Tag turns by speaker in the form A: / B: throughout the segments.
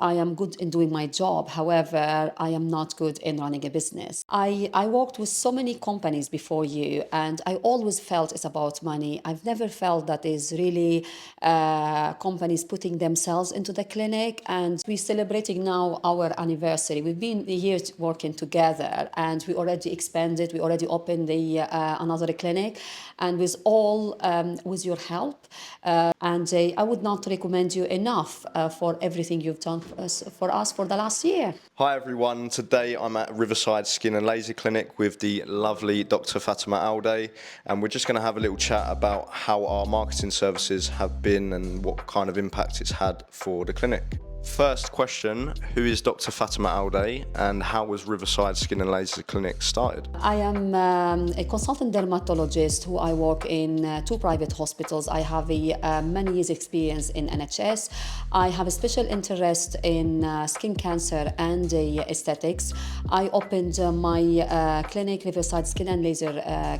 A: I am good in doing my job. However, I am not good in running a business. I worked with so many companies before you, and I always felt it's about money. I've never felt that is really companies putting themselves into the clinic. And we're celebrating now our anniversary. We've been years working together, and we already expanded. We already opened the another clinic, and with your help. I would not recommend you enough for everything you've done for us for the last year.
B: Hi everyone, today I'm at Riverside Skin and Laser Clinic with the lovely Dr Fatima Awdeh, and we're just going to have a little chat about how our marketing services have been and what kind of impact it's had for the clinic. First question, who is Dr Fatima Awdeh and how was Riverside Skin and Laser Clinic started?
A: I am a consultant dermatologist who I work in 2 private hospitals. I have many years experience in NHS. I have a special interest in skin cancer and aesthetics. I opened my clinic, Riverside Skin and Laser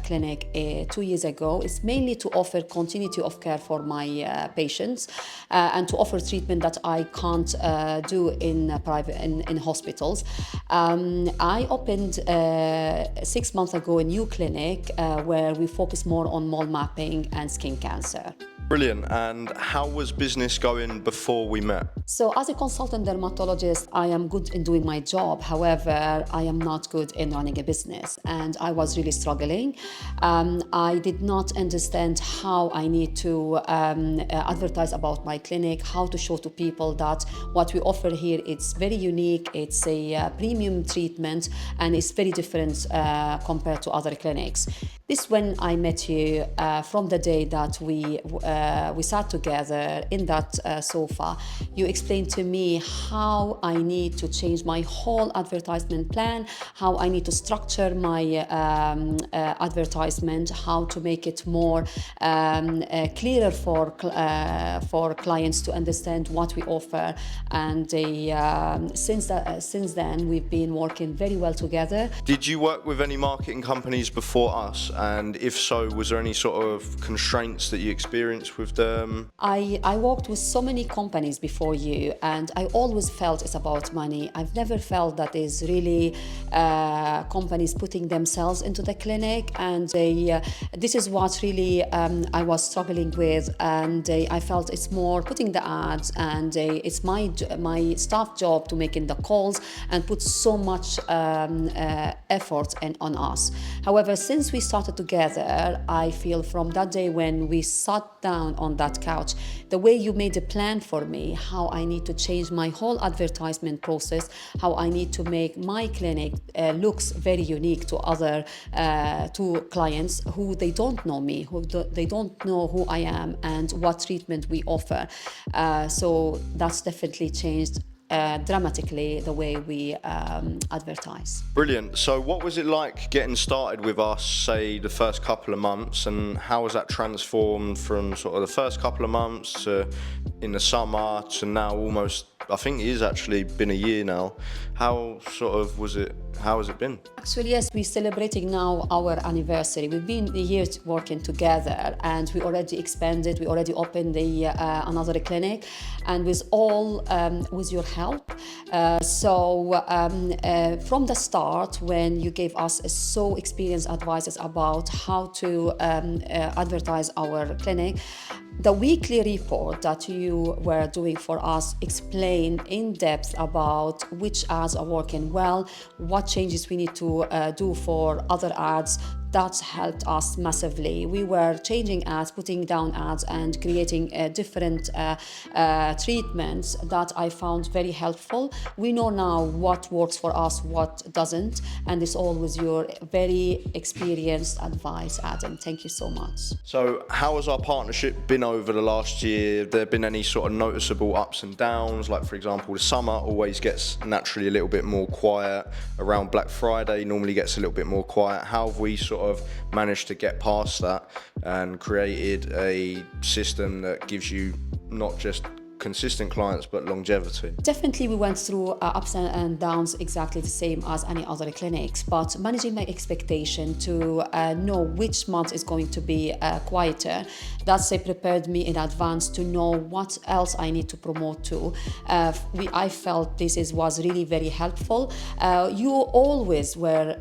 A: Clinic, 2 years ago. It's mainly to offer continuity of care for my patients and to offer treatment that I can't do in hospitals. I opened 6 months ago a new clinic where we focus more on mole mapping and skin cancer.
B: Brilliant. And how was business going before we met?
A: So as a consultant dermatologist, I am good in doing my job. However, I am not good in running a business, and I was really struggling. I did not understand how I need to advertise about my clinic, how to show to people that what we offer here is very unique, it's a premium treatment, and it's very different compared to other clinics. This when I met you from the day that we sat together in that sofa. You explained to me how I need to change my whole advertisement plan, how I need to structure my advertisement, how to make it more clearer for clients to understand what we offer. And since then, we've been working very well together.
B: Did you work with any marketing companies before us? And if so, was there any sort of constraints that you experienced with them?
A: I worked with so many companies before you, and I always felt it's about money. I've never felt that is really companies putting themselves into the clinic, and this is what really I was struggling with, and I felt it's more putting the ads, and it's my staff job to making the calls and put so much effort on us. However, since we started together, I feel from that day when we sat down on that couch, the way you made a plan for me, how I need to change my whole advertisement process, how I need to make my clinic looks very unique to other to clients who they don't know me, they don't know who I am and what treatment we offer. So that's definitely changed dramatically the way we advertise.
B: Brilliant. So what was it like getting started with us, say, the first couple of months, and how was that transformed from sort of the first couple of months to in the summer to now almost, I think it is actually been a year now. How has it been?
A: Actually, yes, we're celebrating now our anniversary. We've been years working together, and we already expanded. We already opened the another clinic, and with your help. From the start, when you gave us so experienced advices about how to advertise our clinic, the weekly report that you were doing for us explained in depth about which ads are working well, what changes we need to do for other ads. That helped us massively. We were changing ads, putting down ads, and creating different treatments that I found very helpful. We know now what works for us, what doesn't, and it's all with your very experienced advice, Adam. Thank you so much.
B: So how has our partnership been over the last year? Have there been any sort of noticeable ups and downs? Like, for example, the summer always gets naturally a little bit more quiet. Around Black Friday normally gets a little bit more quiet. How have we sort of managed to get past that and created a system that gives you not just consistent clients, but longevity?
A: Definitely, we went through ups and downs exactly the same as any other clinics, but managing my expectation to know which month is going to be quieter, that's prepared me in advance to know what else I need to promote to. I felt was really very helpful. You always were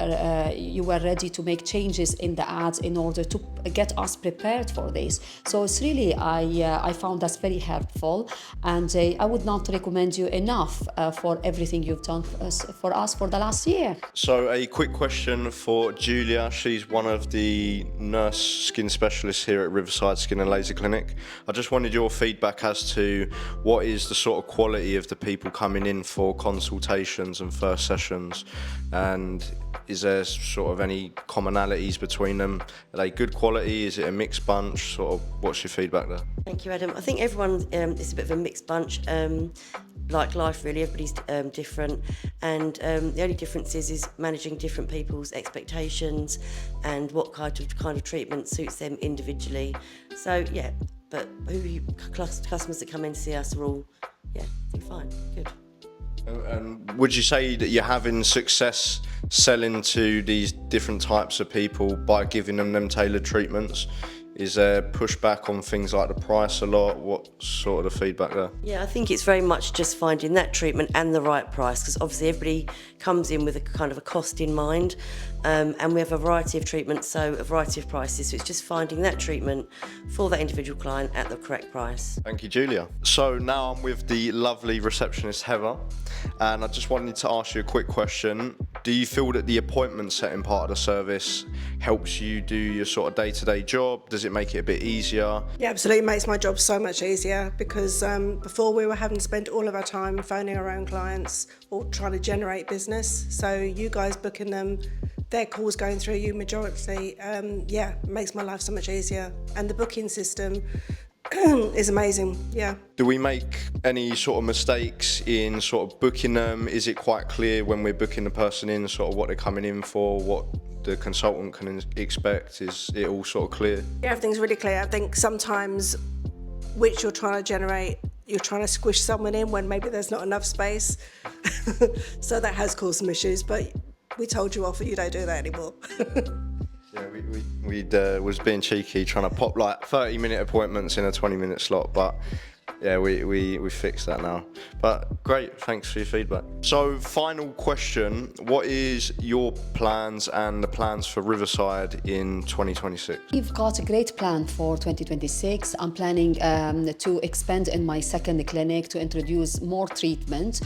A: ready to make changes in the ads in order to get us prepared for this. So it's really, I found that's very helpful, and I would not recommend you enough for everything you've done for us for the last year.
B: So a quick question for Julia. She's one of the nurse skin specialists here at Riverside Skin and Laser Clinic. I just wanted your feedback as to what is the sort of quality of the people coming in for consultations and first sessions, and is there sort of any commonalities between them? Are they good quality? Is it a mixed bunch? Sort of, what's your feedback there?
C: Thank you, Adam. I think everyone is a bit of a mixed bunch. Like life, really, everybody's different, and the only difference is managing different people's expectations and what kind of treatment suits them individually. So yeah, but customers that come in to see us are all, yeah, they're fine, good.
B: And would you say that you're having success selling to these different types of people by giving them tailored treatments? Is there pushback on things like the price a lot? What sort of the feedback there?
C: Yeah, I think it's very much just finding that treatment and the right price, because obviously everybody comes in with a kind of a cost in mind, and we have a variety of treatments, so a variety of prices. So it's just finding that treatment for that individual client at the correct price.
B: Thank you, Julia. So now I'm with the lovely receptionist Heather, and I just wanted to ask you a quick question. Do you feel that the appointment setting part of the service helps you do your sort of day-to-day job? Does it make it a bit easier?
D: Yeah, absolutely. It makes my job so much easier, because before we were having to spend all of our time phoning our own clients or trying to generate business. So you guys booking them, their calls going through you majority, yeah, makes my life so much easier. And the booking system is amazing, yeah.
B: Do we make any sort of mistakes in sort of booking them? Is it quite clear when we're booking the person in, sort of what they're coming in for, what the consultant can expect? Is it all sort of clear?
D: Yeah, everything's really clear. I think sometimes which you're trying to generate, you're trying to squish someone in when maybe there's not enough space. So that has caused some issues, but we told you off that you don't do that anymore.
B: Yeah, we was being cheeky, trying to pop like 30-minute appointments in a 20-minute slot, but yeah, we fixed that now. But great, thanks for your feedback. So final question, what is your plans and the plans for Riverside in 2026?
A: We've got a great plan for 2026. I'm planning to expand in my second clinic to introduce more treatment.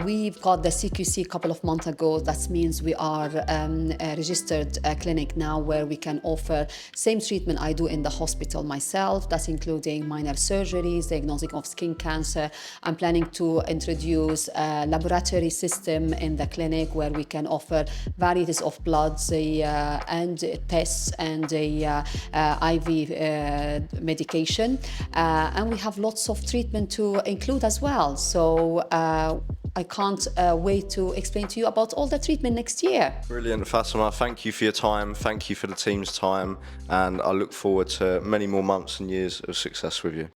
A: We've got the CQC a couple of months ago. That means we are a registered clinic now where we can offer same treatment I do in the hospital myself. That's including minor surgeries, diagnosis of skin cancer. I'm planning to introduce a laboratory system in the clinic where we can offer varieties of bloods and tests and IV medication. And we have lots of treatment to include as well. So I can't wait to explain to you about all the treatment next year.
B: Brilliant, Fatima. Thank you for your time. Thank you for the team's time. And I look forward to many more months and years of success with you.